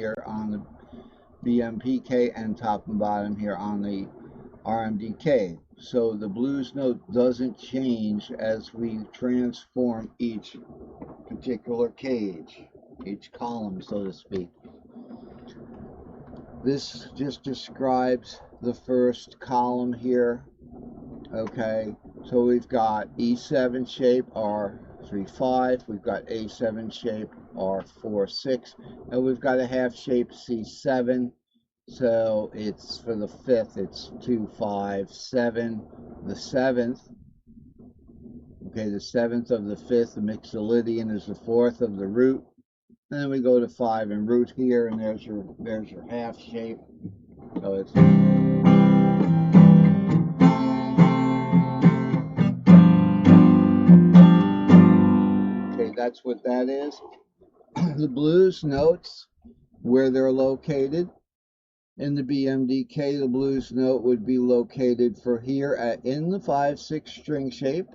here on the BMPK and top and bottom here on the RMDK. So the blues note doesn't change as we transform each particular cage, each column, so to speak. This just describes the first column here. Okay, so we've got E7 shape R3-5, we've got A7 shape R4-6, and we've got a half shape C7. So it's for the fifth, it's 2-5-7. The seventh, okay, the seventh of the fifth, the mixolydian, is the fourth of the root. And then we go to 5 and root here, and there's your half shape. So it's okay, that's what that is. The blues notes, where they're located. In the BMDK, the blues note would be located for here in the 5-6 string shape.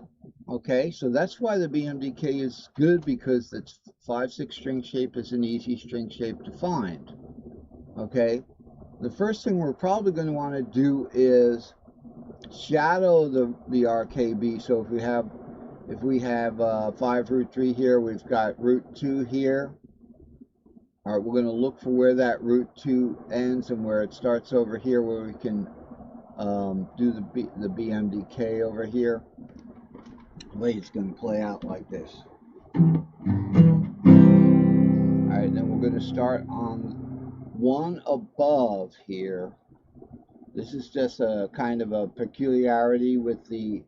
Okay, so that's why the BMDK is good, because it's 5-6 string shape is an easy string shape to find. Okay, the first thing we're probably going to want to do is shadow the RKB. So if we have 5 root 3 here, we've got root 2 here. All right, we're going to look for where that root 2 ends and where it starts over here, where we can do the BMDK over here. The way it's going to play out like this. All right, then we're going to start on one above here. This is just a kind of a peculiarity with the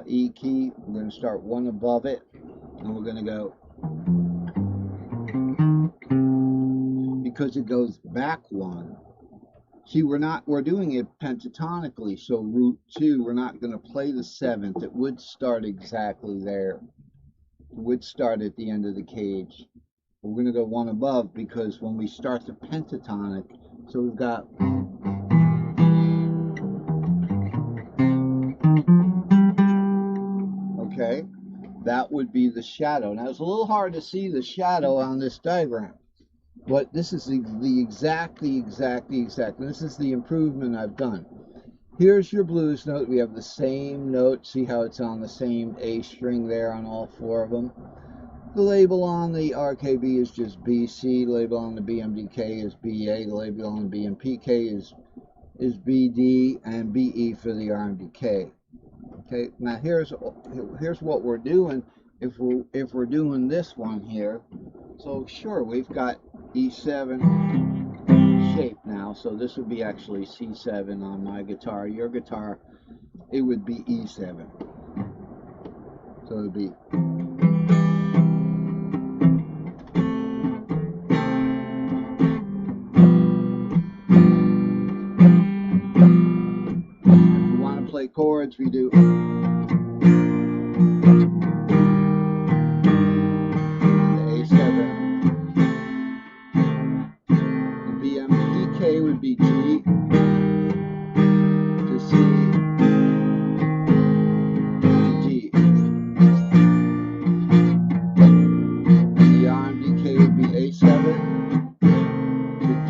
E key. We're going to start one above it, and we're going to go, because it goes back one. See, we're doing it pentatonically, so root 2, we're not going to play the 7th. It would start exactly there. It would start at the end of the cage. We're going to go one above, because when we start the pentatonic, so we've got, okay, that would be the shadow. Now it's a little hard to see the shadow on this diagram, but this is the exact. This is the improvement I've done. Here's your blues note. We have the same note. See how it's on the same A string there on all 4 of them. The label on the RKB is just BC. The label on the BMDK is BA. The label on the BMPK is BD, and BE for the RMDK. Okay. Now here's what we're doing. If we're doing this one here, so sure, we've got E7 shape now, so this would be actually C7 on my guitar. Your guitar, it would be E7. So it would be, if we want to play chords, we do would be G to C to D. And the RMDK would be A7 to D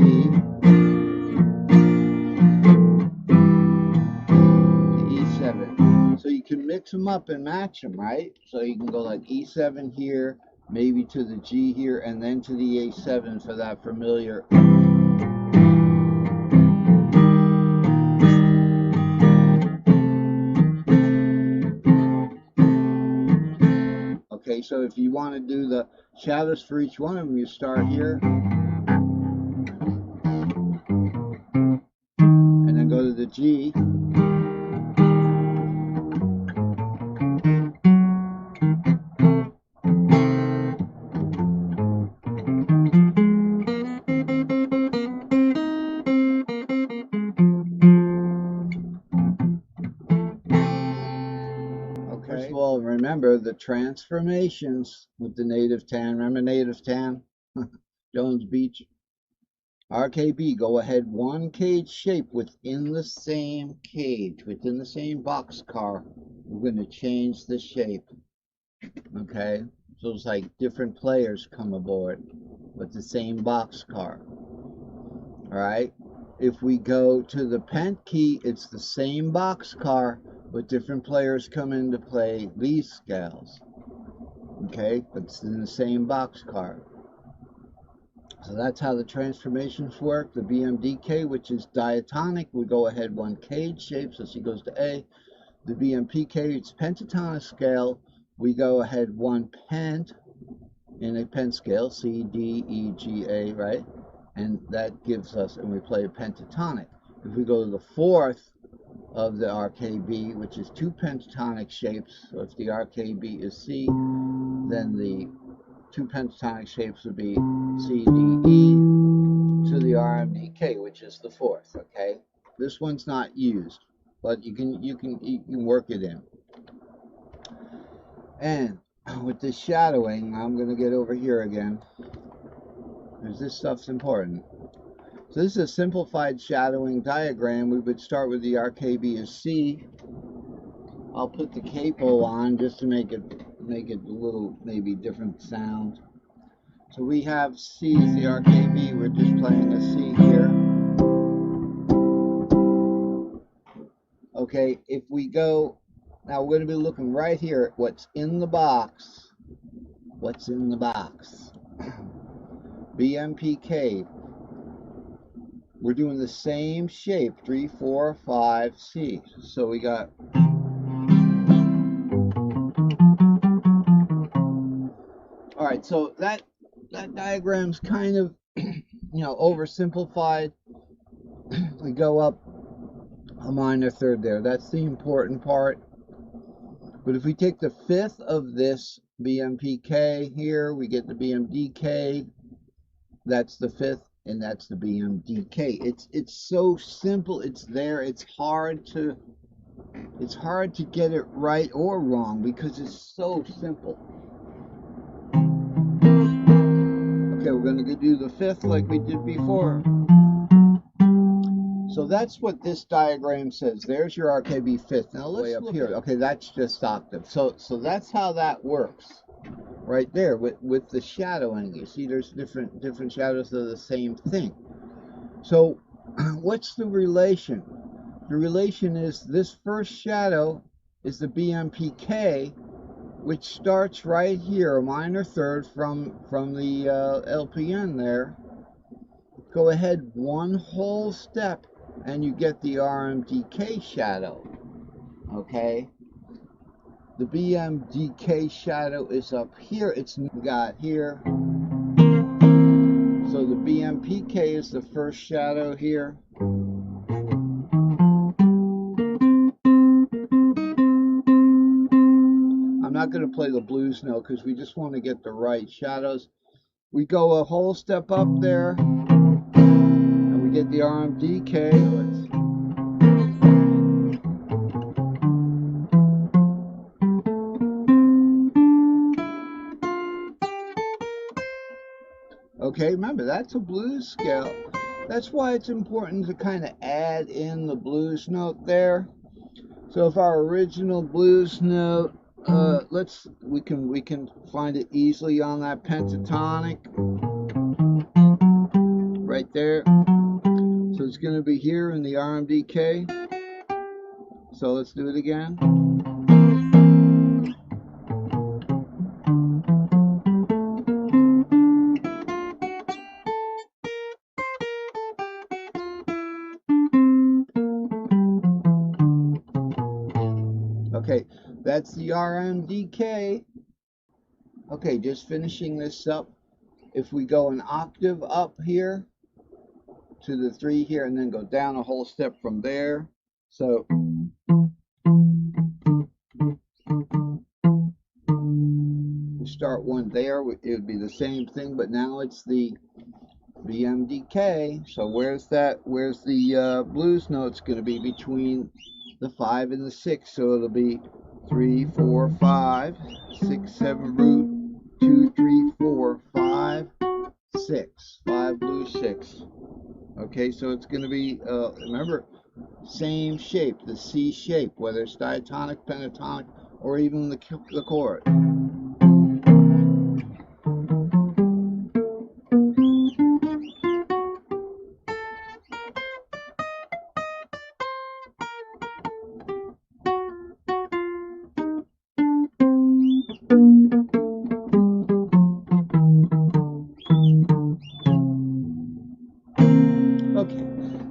to E7. So you can mix them up and match them, right? So you can go like E7 here, maybe to the G here, and then to the A7 for that familiar. Okay, so if you want to do the shadows for each one of them, you start here, and then go to the G, First of all, remember the transformations with the native tan. Remember native tan? Jones Beach. RKB, go ahead, one cage shape within the same cage, within the same boxcar. We're going to change the shape. Okay? So it's like different players come aboard with the same boxcar. Alright? If we go to the pent key, it's the same boxcar, but different players come in to play these scales. Okay? But it's in the same boxcar. So that's how the transformations work. The BMDK, which is diatonic, we go ahead one cage shape, so C goes to A. The BMPK, it's pentatonic scale. We go ahead one pent in a pent scale, C, D, E, G, A, right? And that gives us, and we play a pentatonic. If we go to the fourth of the RKB, which is two pentatonic shapes, so if the RKB is C, then the two pentatonic shapes would be C, D, E to the RMDK, which is the fourth, okay? This one's not used, but you can work it in. And with this shadowing, I'm going to get over here again, because this stuff's important. So this is a simplified shadowing diagram. We would start with the RKB as C. I'll put the capo on just to make it a little maybe different sound. So we have C as the RKB. We're just playing a C here. Okay, if we go, now we're going to be looking right here at what's in the box. What's in the box? BMPK. We're doing the same shape, 3, 4, 5, C. So we got. All right, so that diagram's kind of, oversimplified. We go up a minor third there. That's the important part. But if we take the fifth of this BMPK here, we get the BMDK. That's the fifth, and that's the BMDK. It's so simple. It's there. It's hard to get it right or wrong because it's so simple. Okay, we're going to do the fifth like we did before. So that's what this diagram says. There's your RKB fifth. Now let's look here. Okay, that's just octave. So that's how that works. Right there with the shadowing. You see there's different shadows of the same thing. So what's the relation? The relation is this first shadow is the BMPK, which starts right here, a minor third from the LPN there. Go ahead one whole step and you get the RMDK shadow. Okay? The BMDK shadow is up here. It's got here. So the BMPK is the first shadow here. I'm not going to play the blues note because we just want to get the right shadows. We go a whole step up there and we get the RMDK. Okay, remember that's a blues scale. That's why it's important to kind of add in the blues note there. So if our original blues note, we can find it easily on that pentatonic right there. So it's going to be here in the RMDK. So let's do it again. Okay, that's the RMDK. Okay, just finishing this up. If we go an octave up here to the 3 here and then go down a whole step from there. So we start one there, it would be the same thing, but now it's the BMDK. So where's the blues notes going to be between the 5 and the 6? So it'll be 3, 4, 5, 6, 7 root, 2, 3, 4, 5, 6, 5 blues 6. Okay, so it's going to be remember, same shape, the C shape, whether it's diatonic, pentatonic, or even the chord. Okay,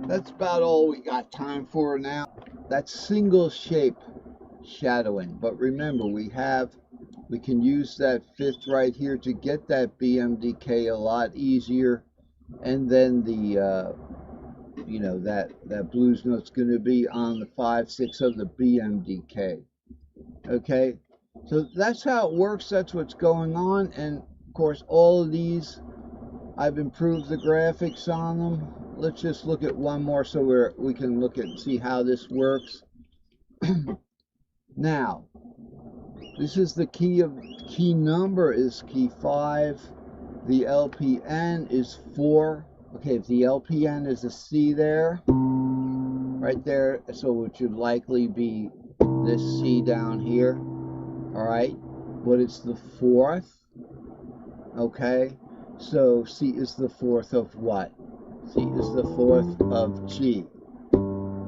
that's about all we got time for now. That's single shape shadowing, but remember we can use that fifth right here to get that BMDK a lot easier, and then the you know, that blues note's going to be on the 5/6 of the BMDK. Okay, so that's how it works. That's what's going on, and of course all of these I've improved the graphics on them. Let's just look at one more so we can look at and see how this works. Now, this is the key number is key 5. The LPN is 4. Okay, if the LPN is a C there, right there, so it should likely be this C down here. All right, but it's the 4th. Okay, so C is the 4th of what? C is the 4th of G.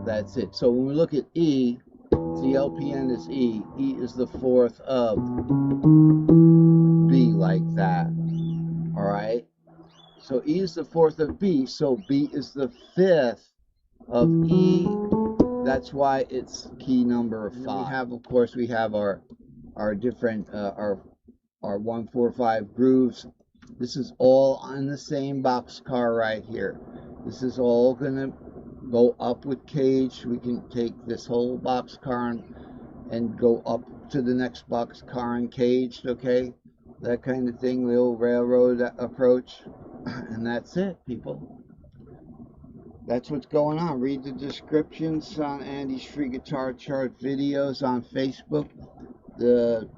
That's it. So when we look at E, the LPN is E. E is the 4th of B, like that. All right. So E is the 4th of B. So B is the 5th of E. That's why it's key number 5. We have, of course, we have our different our 1, 4, 5 grooves. This is all on the same boxcar right here. This is all gonna go up with cage. We can take this whole boxcar and go up to the next boxcar and caged, okay? That kind of thing, the old railroad approach. And that's it, people. That's what's going on. Read the descriptions on Andy's Free Guitar Chart videos on Facebook. The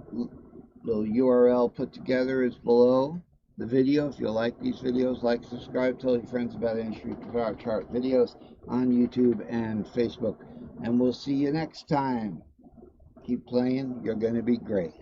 URL put together is below the video. If you like these videos, like, subscribe, tell your friends about Andy's Free Guitar Chart videos on YouTube and Facebook. And we'll see you next time. Keep playing. You're going to be great.